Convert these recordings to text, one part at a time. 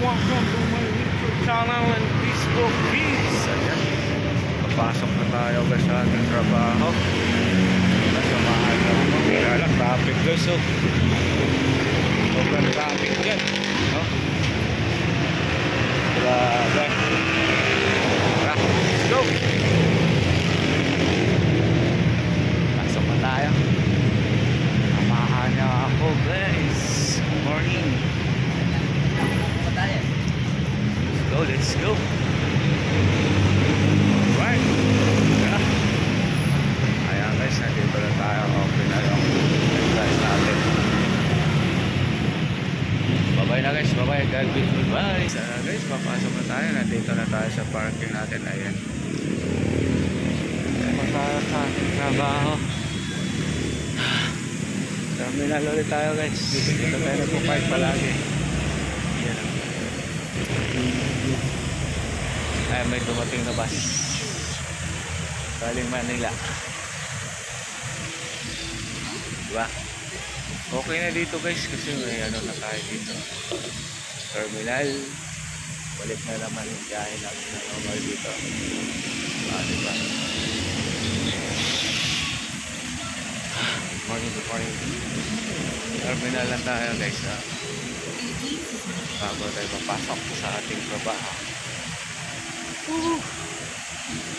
welcome to my YouTube channel and Facebook feeds. Ayan, papasok na tayo guys sa ating trabaho. Nasa mahal na ako. Kaya lang, traffic guys. So, sobrang traffic dyan. No? Grabe. Tara, let's go. Pasok na tayo. Samahan niyo ako guys. Good morning. Let's go. Alright. Yeah. Ayan guys, nandito na tayo. Okay na yung exercise natin. Bye-bye na guys. Bye-bye. God bless. Bye-bye. Guys, papasok na tayo. Nandito na tayo sa parking natin. Ayan. Ayan tayo sa ating trabaho. Terminal ulit tayo guys. Dito tayo nagpo-park palagi. Ayan. Ay, may dumating na bus galing Manila, diba? Okay na dito guys kasi may ano na tayo dito, terminal. Balik na naman yung biyahe natin na normal dito, diba? Good morning. Terminal lang tayo guys, ha? Bago tayo papasok sa ating trabaho.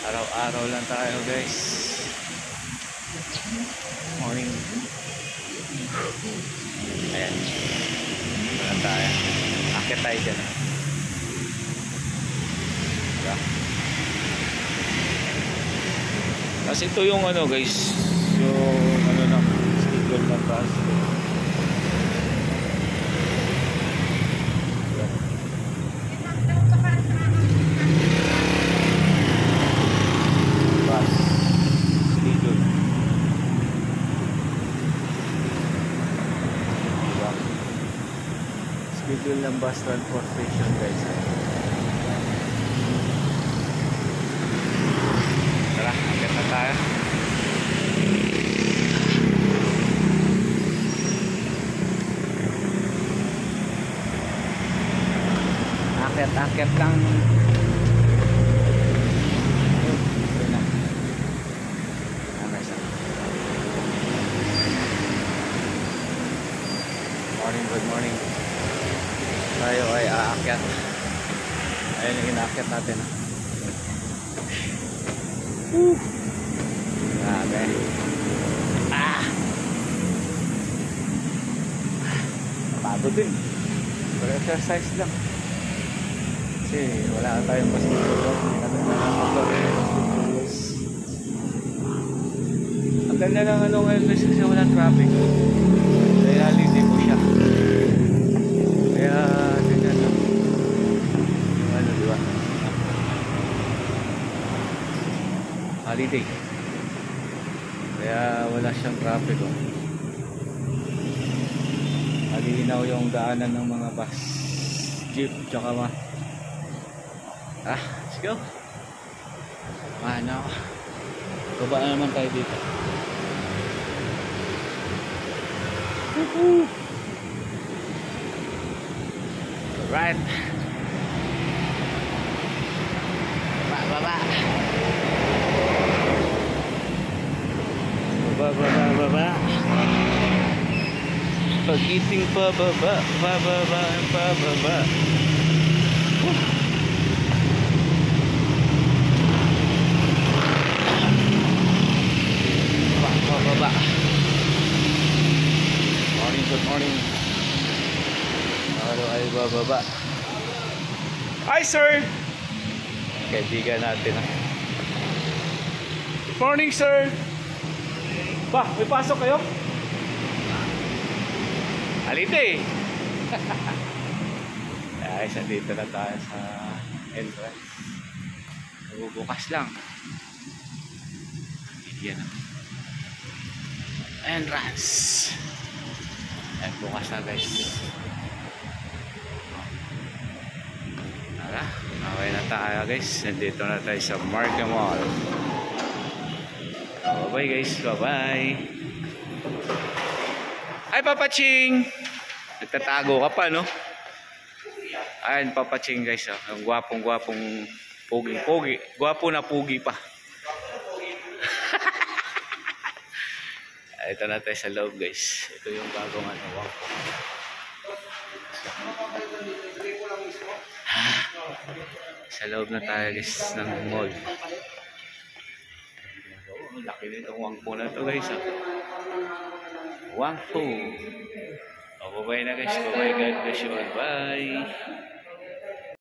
Araw-araw lang tayo guys. Morning. Ayan. Wala tayo. Akit tayo dyan. Diba? Kasi ito yung ano guys, yung ano na schedule na taas. Schedule ng bus transportation guys. Tara, akit na tayo. Akit lang. Good morning. Tayo ay aakyat. Ayun yung inaakyat natin. Grabe. Pagod din. Pero exercise lang. Kasi wala tayong basketball. Ang ganda ng ano ngayon kasi wala traffic. Reality mo siya. Kaya ganyan lang. Yung ano, diba? Holiday. Kaya wala siyang traffic. Oh. Malinaw yung daanan ng mga bus, jeep, tsaka let's go. Ano? Baba na naman tayo dito. Right. Baba. Pagiting pababa. Pababa. Good morning. Ano ay bababa. Hi sir. Kaibigan natin ha. Good morning sir. Ba, may pasok kayo? Halite. Guys, nandito na tayo sa entrance. Bubukas lang. Yan na. Entrance. Ayan, bukas na guys. Tara, okay na tayo guys. Nandito na tayo sa Market Mall. Bye bye guys, bye bye. Ay Papa Ching, nagtatago ka pa no? Ayan, papaching guys. Oh. Ang gwapong-gwapong pogi. Gwapo na pogi pa. Ito na tayo sa loob guys. Ito yung bagong ano. Wow. Sa loob na tayo guys ng mall. Laki nitong wangpo na ito guys. Oh. Wangpo. Oh, bye-bye na guys. Bye-bye. God bless you all. Bye.